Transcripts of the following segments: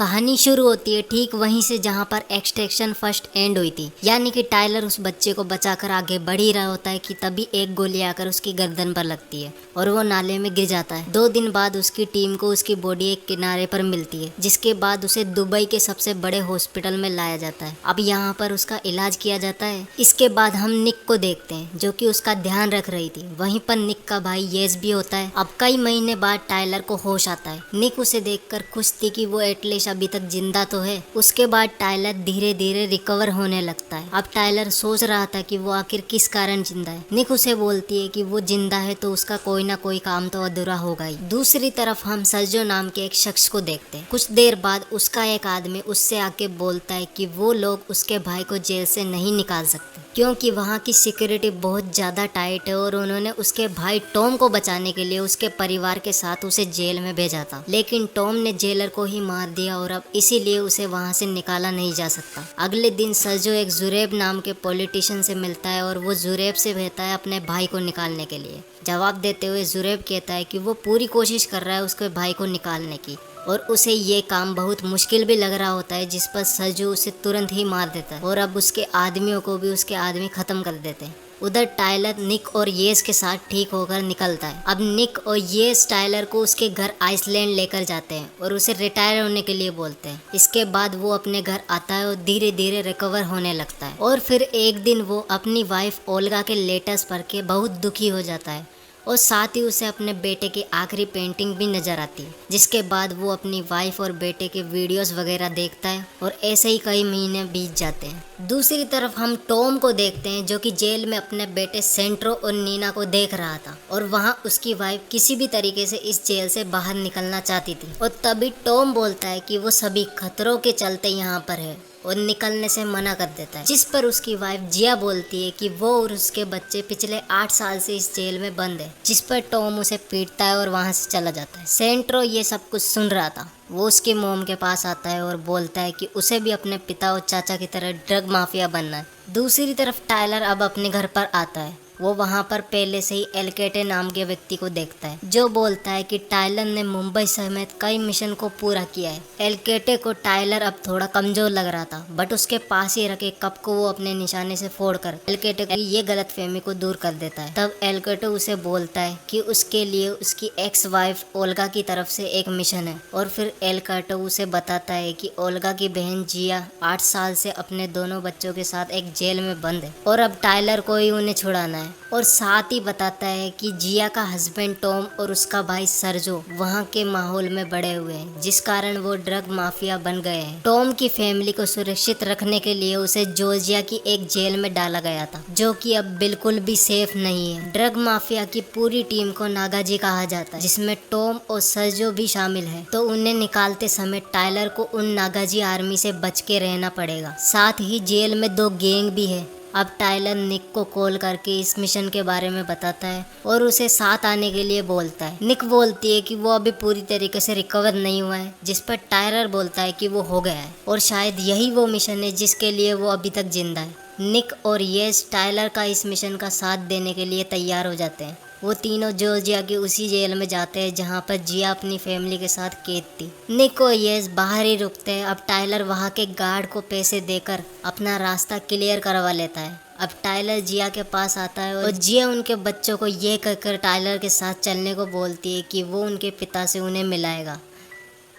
कहानी शुरू होती है ठीक वहीं से जहां पर एक्सट्रैक्शन फर्स्ट एंड हुई थी, यानी कि टाइलर उस बच्चे को बचाकर आगे बढ़ ही रहा होता है कि तभी एक गोली आकर उसकी गर्दन पर लगती है और वो नाले में गिर जाता है। 2 दिन बाद उसकी टीम को उसकी बॉडी एक किनारे पर मिलती है, जिसके बाद उसे दुबई के सबसे बड़े हॉस्पिटल में लाया जाता है। अब यहाँ पर उसका इलाज किया जाता है। इसके बाद हम निक को देखते हैं जो कि उसका ध्यान रख रही थी। वहीं पर निक का भाई येस भी होता है। अब कई महीने बाद टाइलर को होश आता है। निक उसे देखकर खुश थी कि वो एटलीस्ट अभी तक जिंदा तो है। उसके बाद टाइलर धीरे धीरे रिकवर होने लगता है। अब टाइलर सोच रहा था कि वो आखिर किस कारण जिंदा है। निक उसे बोलती है कि वो जिंदा है तो उसका कोई ना कोई काम तो अधूरा होगा ही। दूसरी तरफ हम सर्जो नाम के एक शख्स को देखते हैं। कुछ देर बाद उसका एक आदमी उससे आके बोलता है कि वो लोग उसके भाई को जेल से नहीं निकाल सकते क्योंकि वहाँ की सिक्योरिटी बहुत ज्यादा टाइट है और उन्होंने उसके भाई टॉम को बचाने के लिए उसके परिवार के साथ उसे जेल में भेजा था, लेकिन टॉम ने जेलर को ही मार दिया और अब इसीलिए उसे वहाँ से निकाला नहीं जा सकता। अगले दिन सर्जो एक जुरेब नाम के पॉलिटिशियन से मिलता है और वो जुरेब से कहता है अपने भाई को निकालने के लिए। जवाब देते हुए जुरेब कहता है कि वो पूरी कोशिश कर रहा है उसके भाई को निकालने की और उसे ये काम बहुत मुश्किल भी लग रहा होता है, जिस पर सर्जो उसे तुरंत ही मार देता है और अब उसके आदमियों को भी उसके आदमी खत्म कर देते हैं। उधर टाइलर निक और येस के साथ ठीक होकर निकलता है। अब निक और येस टाइलर को उसके घर आइसलैंड लेकर जाते हैं और उसे रिटायर होने के लिए बोलते हैं। इसके बाद वो अपने घर आता है और धीरे धीरे रिकवर होने लगता है और फिर एक दिन वो अपनी वाइफ ओल्गा के लेटर्स पढ़ के बहुत दुखी हो जाता है और साथ ही उसे अपने बेटे की आखिरी पेंटिंग भी नजर आती है, जिसके बाद वो अपनी वाइफ और बेटे के वीडियोस वगैरह देखता है और ऐसे ही कई महीने बीत जाते हैं। दूसरी तरफ हम टॉम को देखते हैं जो कि जेल में अपने बेटे सेंट्रो और नीना को देख रहा था और वहाँ उसकी वाइफ किसी भी तरीके से इस जेल से बाहर निकलना चाहती थी और तभी टॉम बोलता है कि वो सभी खतरों के चलते यहाँ पर है और निकलने से मना कर देता है, जिस पर उसकी वाइफ जिया बोलती है कि वो और उसके बच्चे पिछले 8 साल से इस जेल में बंद है, जिस पर टॉम उसे पीटता है और वहां से चला जाता है। सेंट्रो ये सब कुछ सुन रहा था। वो उसकी मोम के पास आता है और बोलता है कि उसे भी अपने पिता और चाचा की तरह ड्रग माफिया बनना है। दूसरी तरफ टाइलर अब अपने घर पर आता है। वो वहाँ पर पहले से ही एलकेटे नाम के व्यक्ति को देखता है जो बोलता है कि टाइलर ने मुंबई समेत कई मिशन को पूरा किया है। एलकेटे को टाइलर अब थोड़ा कमजोर लग रहा था, बट उसके पास ही रखे कप को वो अपने निशाने से फोड़कर एलकेटे की ये गलतफहमी को दूर कर देता है। तब एलकेटे उसे बोलता है कि उसके लिए उसकी एक्स वाइफ ओल्गा की तरफ से एक मिशन है और फिर एलकेटे उसे बताता है कि ओल्गा की बहन जिया 8 साल से अपने दोनों बच्चों के साथ एक जेल में बंद है और अब टाइलर को ही उन्हें छुड़ाना है। और साथ ही बताता है कि जिया का हस्बैंड टॉम और उसका भाई सर्जो वहाँ के माहौल में बड़े हुए हैं, जिस कारण वो ड्रग माफिया बन गए हैं। टॉम की फैमिली को सुरक्षित रखने के लिए उसे जॉर्जिया की एक जेल में डाला गया था जो कि अब बिल्कुल भी सेफ नहीं है। ड्रग माफिया की पूरी टीम को नागाजी कहा जाता है, जिसमें टॉम और सर्जो भी शामिल है, तो उन्हें निकालते समय टाइलर को उन नागाजी आर्मी से बच के रहना पड़ेगा। साथ ही जेल में 2 गैंग भी है। अब टाइलर निक को कॉल करके इस मिशन के बारे में बताता है और उसे साथ आने के लिए बोलता है। निक बोलती है कि वो अभी पूरी तरीके से रिकवर नहीं हुआ है, जिस पर टाइलर बोलता है कि वो हो गया है और शायद यही वो मिशन है जिसके लिए वो अभी तक जिंदा है। निक और येस टाइलर का इस मिशन का साथ देने के लिए तैयार हो जाते हैं। वो तीनों जॉर्जिया की उसी जेल में जाते हैं जहाँ पर जिया अपनी फैमिली के साथ कैद थी। निक और येस बाहर ही रुकते हैं। अब टाइलर वहाँ के गार्ड को पैसे देकर अपना रास्ता क्लियर करवा लेता है। अब टाइलर जिया के पास आता है और जिया उनके बच्चों को ये कहकर टाइलर के साथ चलने को बोलती है कि वो उनके पिता से उन्हें मिलाएगा।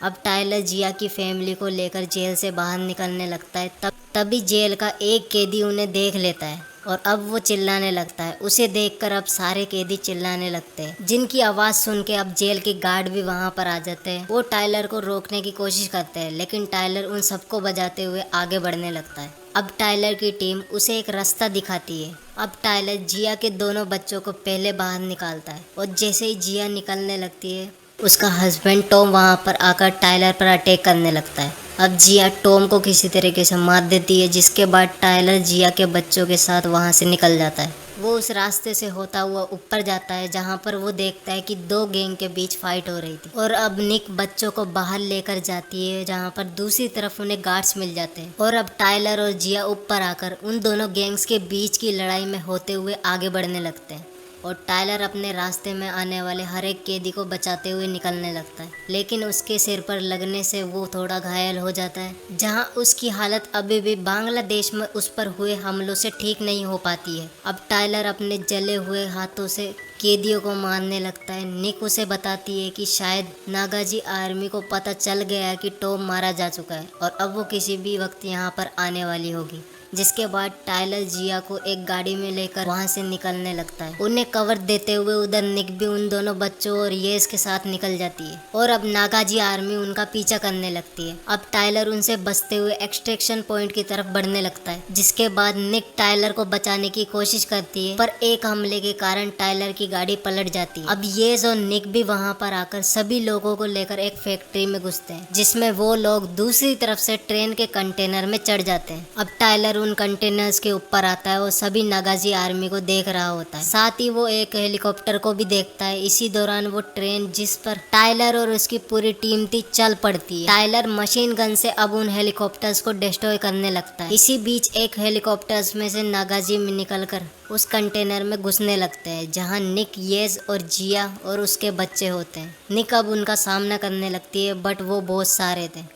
अब टाइलर जिया की फैमिली को लेकर जेल से बाहर निकलने लगता है। तभी जेल का एक कैदी उन्हें देख लेता है और अब वो चिल्लाने लगता है। उसे देखकर अब सारे कैदी चिल्लाने लगते हैं, जिनकी आवाज़ सुन के अब जेल के गार्ड भी वहाँ पर आ जाते हैं। वो टाइलर को रोकने की कोशिश करते हैं, लेकिन टाइलर उन सबको बजाते हुए आगे बढ़ने लगता है। अब टाइलर की टीम उसे एक रास्ता दिखाती है। अब टाइलर जिया के दोनों बच्चों को पहले बाहर निकालता है और जैसे ही जिया निकलने लगती है उसका हस्बैंड टॉम वहाँ पर आकर टाइलर पर अटैक करने लगता है। अब जिया टॉम को किसी तरीके से मार देती है, जिसके बाद टाइलर जिया के बच्चों के साथ वहाँ से निकल जाता है। वो उस रास्ते से होता हुआ ऊपर जाता है जहाँ पर वो देखता है कि 2 गैंग के बीच फाइट हो रही थी और अब निक बच्चों को बाहर लेकर जाती है जहाँ पर दूसरी तरफ उन्हें गार्ड्स मिल जाते हैं और अब टाइलर और जिया ऊपर आकर उन दोनों गैंग्स के बीच की लड़ाई में होते हुए आगे बढ़ने लगते हैं। और टाइलर अपने रास्ते में आने वाले हर एक कैदी को बचाते हुए निकलने लगता है, लेकिन उसके सिर पर लगने से वो थोड़ा घायल हो जाता है, जहां उसकी हालत अभी भी बांग्लादेश में उस पर हुए हमलों से ठीक नहीं हो पाती है। अब टाइलर अपने जले हुए हाथों से कैदियों को मारने लगता है। निक उसे बताती है कि शायद नागाजी आर्मी को पता चल गया है कि टॉम मारा जा चुका है और अब वो किसी भी वक्त यहाँ पर आने वाली होगी। जिसके बाद टाइलर जिया को एक गाड़ी में लेकर वहां से निकलने लगता है। उन्हें कवर देते हुए उधर निक भी उन दोनों बच्चों और येस के साथ निकल जाती है और अब नागाजी आर्मी उनका पीछा करने लगती है। अब टाइलर उनसे बचते हुए एक्सट्रैक्शन पॉइंट की तरफ बढ़ने लगता है, जिसके बाद निक टाइलर को बचाने की कोशिश करती है, पर एक हमले के कारण टाइलर की गाड़ी पलट जाती है। अब येस और निक भी वहां पर आकर सभी लोगों को लेकर एक फैक्ट्री में घुसते हैं, जिसमें वो लोग दूसरी तरफ से ट्रेन के कंटेनर में चढ़ जाते हैं। अब टाइलर उन कंटेनर्स के ऊपर आता है और सभी नागाजी आर्मी को देख रहा होता है। साथ ही वो एक हेलीकॉप्टर को भी देखता है। इसी दौरान वो ट्रेन जिस पर टाइलर और उसकी पूरी टीम थी चल पड़ती है। टाइलर मशीन गन से अब उन हेलीकॉप्टर्स को डिस्ट्रॉय करने लगता है। इसी बीच एक हेलीकॉप्टर्स में से नागाजी में निकलकर उस कंटेनर में घुसने लगते हैं, जहां निक, येज और जिया और उसके बच्चे होते हैं। निक अब उनका सामना करने लगती है, बट वो बहुत सारे थे।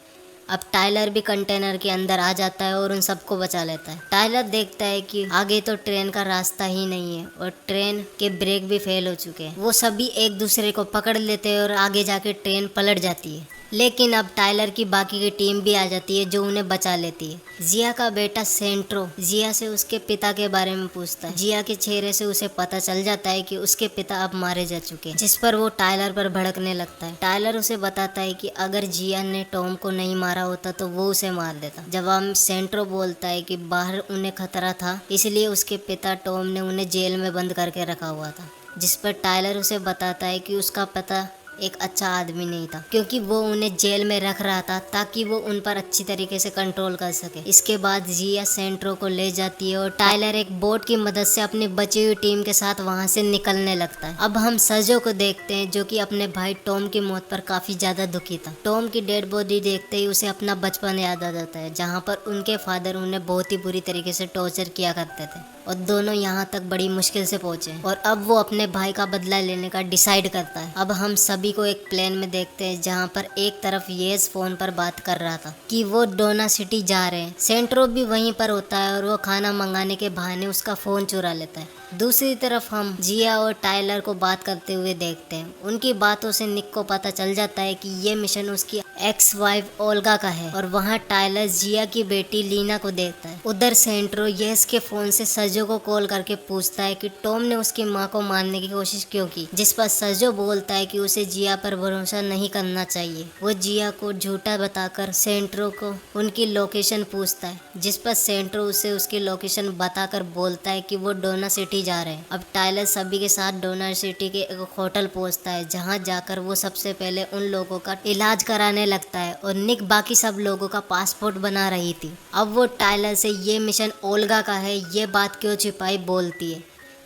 अब टाइलर भी कंटेनर के अंदर आ जाता है और उन सबको बचा लेता है। टाइलर देखता है कि आगे तो ट्रेन का रास्ता ही नहीं है और ट्रेन के ब्रेक भी फेल हो चुके हैं। वो सभी एक दूसरे को पकड़ लेते हैं और आगे जाके ट्रेन पलट जाती है। लेकिन अब टाइलर की बाकी की टीम भी आ जाती है, जो उन्हें बचा लेती है। जिया का बेटा सेंट्रो जिया से उसके पिता के बारे में पूछता है। जिया के चेहरे से उसे पता चल जाता है कि उसके पिता अब मारे जा चुके हैं, जिस पर वो टाइलर पर भड़कने लगता है। टाइलर उसे बताता है कि अगर जिया ने टॉम को नहीं मारा होता तो वो उसे मार देता। जवाब सेंट्रो बोलता है कि बाहर उन्हें खतरा था, इसलिए उसके पिता टॉम ने उन्हें जेल में बंद करके रखा हुआ था। जिस पर टाइलर उसे बताता है कि उसका पिता एक अच्छा आदमी नहीं था, क्योंकि वो उन्हें जेल में रख रहा था ताकि वो उन पर अच्छी तरीके से कंट्रोल कर सके। इसके बाद जिया सेंट्रो को ले जाती है और टाइलर एक बोट की मदद से अपनी बची हुई टीम के साथ वहां से निकलने लगता है। अब हम सजो को देखते हैं, जो कि अपने भाई टॉम की मौत पर काफी ज्यादा दुखी था। टॉम की डेड बॉडी देखते ही उसे अपना बचपन याद आ जाता है, जहाँ पर उनके फादर उन्हें बहुत ही बुरी तरीके से टॉर्चर किया करते थे और दोनों यहाँ तक बड़ी मुश्किल से पहुंचे और अब वो अपने भाई का बदला लेने का डिसाइड करता है। अब हम सभी को एक प्लेन में देखते हैं, जहाँ पर एक तरफ येस फोन पर बात कर रहा था कि वो डोना सिटी जा रहे हैं। सेंट्रो भी वहीं पर होता है और वो खाना मंगाने के बहाने उसका फोन चुरा लेता है। दूसरी तरफ हम जिया और टाइलर को बात करते हुए देखते हैं। उनकी बातों से निक को पता चल जाता है कि ये मिशन उसकी एक्स वाइफ ओल्गा का है और वहाँ टाइलर जिया की बेटी लीना को देखता है। उधर सेंट्रो येस के फोन से सजो को कॉल करके पूछता है कि टॉम ने उसकी माँ को मारने की कोशिश क्यों की, जिस पर सजो बोलता है कि उसे जिया पर भरोसा नहीं करना चाहिए। वो जिया को झूठा बताकर सेंट्रो को उनकी लोकेशन पूछता है, जिस पर सेंट्रो उसे उसकी लोकेशन बताकर बोलता है कि वो डोना सिटी जा रहे हैं। अब टाइलर सभी के साथ डोना सिटी के एक होटल पहुंचता है, जहां जाकर वो सबसे पहले उन लोगों का इलाज कराने लगता है और निक बाकी सब लोगों का पासपोर्ट बना रही थी। अब वो टाइलर से ये मिशन ओल्गा का है, ये बात क्यों छिपाई बोलती है,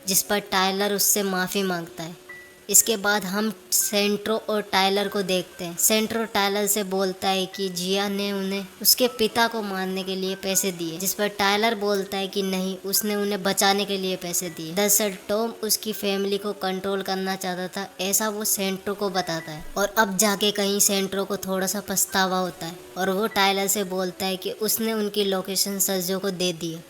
जिस पर टाइलर उससे माफी मांगता है। इसके बाद हम सेंट्रो और टाइलर को देखते हैं। सेंट्रो टाइलर से बोलता है कि जिया ने उन्हें उसके पिता को मारने के लिए पैसे दिए, जिस पर टाइलर बोलता है कि नहीं, उसने उन्हें बचाने के लिए पैसे दिए। दरअसल टॉम उसकी फैमिली को कंट्रोल करना चाहता था, ऐसा वो सेंट्रो को बताता है और अब जाके कहीं सेंट्रो को थोड़ा सा पछतावा होता है और वो टाइलर से बोलता है कि उसने उनकी लोकेशन सर्जो को दे दी है।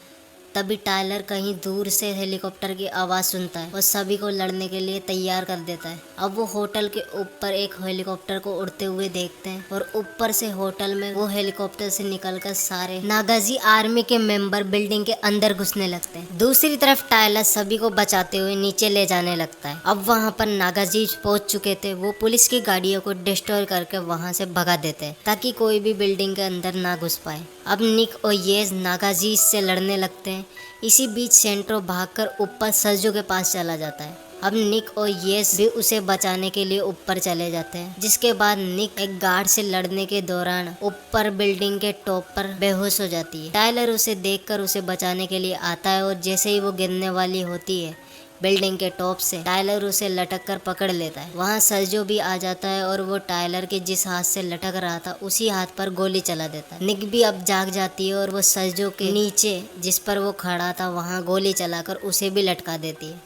तभी टाइलर कहीं दूर से हेलीकॉप्टर की आवाज़ सुनता है और सभी को लड़ने के लिए तैयार कर देता है। अब वो होटल के ऊपर एक हेलीकॉप्टर को उड़ते हुए देखते हैं और ऊपर से होटल में वो हेलीकॉप्टर से निकलकर सारे नागाजी आर्मी के मेंबर बिल्डिंग के अंदर घुसने लगते हैं। दूसरी तरफ टाइलर सभी को बचाते हुए नीचे ले जाने लगता है। अब वहाँ पर नागाजी पहुंच चुके थे। वो पुलिस की गाड़ियों को डिस्ट्रॉय करके वहाँ से भगा देते हैं ताकि कोई भी बिल्डिंग के अंदर ना घुस पाए। अब निक और येज नागाजी से लड़ने लगते हैं। इसी बीच सेंट्रो भागकर ऊपर सर्जो के पास चला जाता है। अब निक और येस भी उसे बचाने के लिए ऊपर चले जाते हैं, जिसके बाद निक एक गार्ड से लड़ने के दौरान ऊपर बिल्डिंग के टॉप पर बेहोश हो जाती है। टाइलर उसे देखकर उसे बचाने के लिए आता है और जैसे ही वो गिरने वाली होती है बिल्डिंग के टॉप से, टाइलर उसे लटक कर पकड़ लेता है। वहाँ सर्जो भी आ जाता है और वो टाइलर के जिस हाथ से लटक रहा था उसी हाथ पर गोली चला देता है। निक भी अब जाग जाती है और वो सर्जो के नीचे जिस पर वो खड़ा था वहाँ गोली चलाकर उसे भी लटका देती है।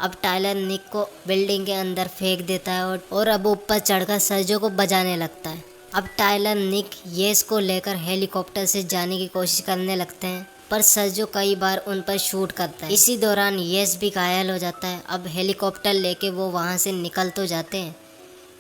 अब टायलर निक को बिल्डिंग के अंदर फेंक देता है और अब ऊपर चढ़कर सर्जो को बजाने लगता है। अब टायलर निक येस को लेकर हेलीकॉप्टर से जाने की कोशिश करने लगते हैं, पर सर्जो कई बार उन पर शूट करता है। इसी दौरान येस भी घायल हो जाता है। अब हेलीकॉप्टर लेके वो वहाँ से निकल तो जाते हैं,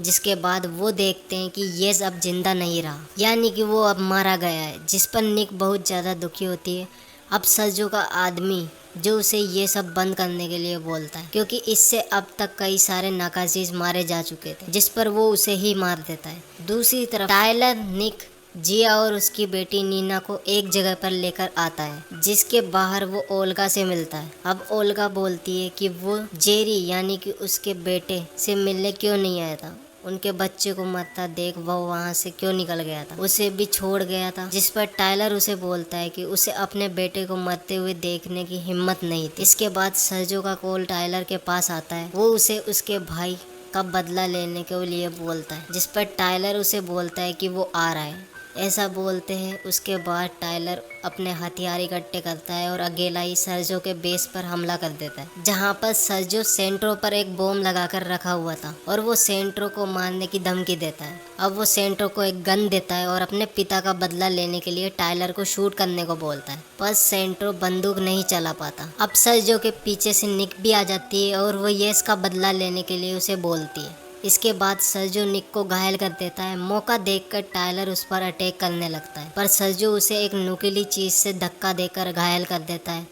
जिसके बाद वो देखते हैं कि येस अब जिंदा नहीं रहा, यानी कि वो अब मारा गया है, जिस पर निक बहुत ज़्यादा दुखी होती है। अब सर्जो का आदमी जो उसे ये सब बंद करने के लिए बोलता है, क्योंकि इससे अब तक कई सारे नाकाजीज मारे जा चुके थे, जिस पर वो उसे ही मार देता है। दूसरी तरफ टायलर निक, जिया और उसकी बेटी नीना को एक जगह पर लेकर आता है, जिसके बाहर वो ओल्गा से मिलता है। अब ओल्गा बोलती है कि वो जेरी यानी कि उसके बेटे से मिलने क्यों नहीं आया था, उनके बच्चे को मरता देख वो वहाँ से क्यों निकल गया था, उसे भी छोड़ गया था। जिस पर टायलर उसे बोलता है कि उसे अपने बेटे को मरते हुए देखने की हिम्मत नहीं थी। इसके बाद सर्जो का कॉल टायलर के पास आता है, वो उसे उसके भाई का बदला लेने के लिए बोलता है, जिस पर टायलर उसे बोलता है कि वो आ रहा है। ऐसा बोलते हैं। उसके बाद टायलर अपने हथियार इकट्ठे करता है और अकेला ही सर्जो के बेस पर हमला कर देता है, जहां पर सर्जो सेंट्रो पर एक बॉम्ब लगाकर रखा हुआ था और वो सेंट्रो को मारने की धमकी देता है। अब वो सेंट्रो को एक गन देता है और अपने पिता का बदला लेने के लिए टायलर को शूट करने को बोलता है, पर सेंट्रो बंदूक नहीं चला पाता। अब सर्जो के पीछे से निक भी आ जाती है और वो येस का बदला लेने के लिए उसे बोलती है। इसके बाद सर्जो निक को घायल कर देता है। मौका देखकर टायलर उस पर अटैक करने लगता है, पर सर्जो उसे एक नुकीली चीज से धक्का देकर घायल कर देता है।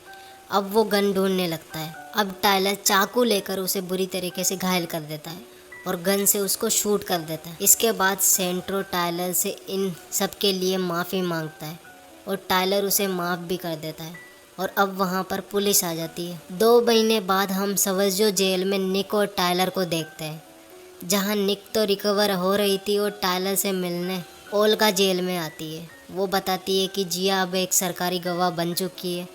अब वो गन ढूंढने लगता है। अब टायलर चाकू लेकर उसे बुरी तरीके से घायल कर देता है और गन से उसको शूट कर देता है। इसके बाद सेंट्रो टायलर से इन सब के लिए माफ़ी मांगता है और टायलर उसे माफ़ भी कर देता है। और अब वहाँ पर पुलिस आ जाती है। 2 महीने बाद हम सर्जो जेल में निक और टायलर को देखते हैं, जहाँ निक तो रिकवर हो रही थी और टायलर से मिलने ओल्गा जेल में आती है। वो बताती है कि जिया अब एक सरकारी गवाह बन चुकी है,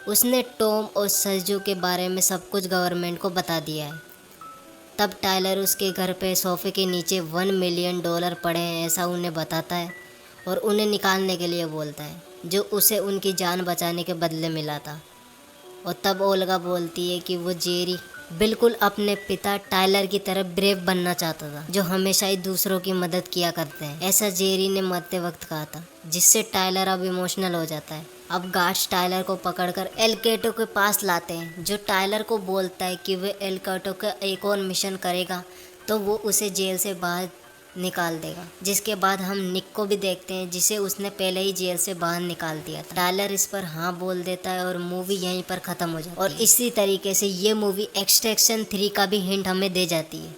उसने टॉम और सर्जो के बारे में सब कुछ गवर्नमेंट को बता दिया है। तब टायलर उसके घर पे सोफे के नीचे $1 मिलियन पड़े हैं ऐसा उन्हें बताता है और उन्हें निकालने के लिए बोलता है, जो उसे उनकी जान बचाने के बदले मिला था। और तब ओल्गा बोलती है कि वो जेरी बिल्कुल अपने पिता टायलर की तरह ब्रेव बनना चाहता था, जो हमेशा ही दूसरों की मदद किया करते हैं, ऐसा जेरी ने मरते वक्त कहा था, जिससे टायलर अब इमोशनल हो जाता है। अब गार्ड्स टायलर को पकड़कर एल कैटो के पास लाते हैं, जो टायलर को बोलता है कि वह एल कैटो का एक और मिशन करेगा तो वो उसे जेल से बाहर निकाल देगा। जिसके बाद हम निक को भी देखते हैं, जिसे उसने पहले ही जेल से बाहर निकाल दिया था। टायलर इस पर हाँ बोल देता है और मूवी यहीं पर खत्म हो जाती है। और इसी तरीके से ये मूवी एक्सट्रैक्शन 3 का भी हिंट हमें दे जाती है।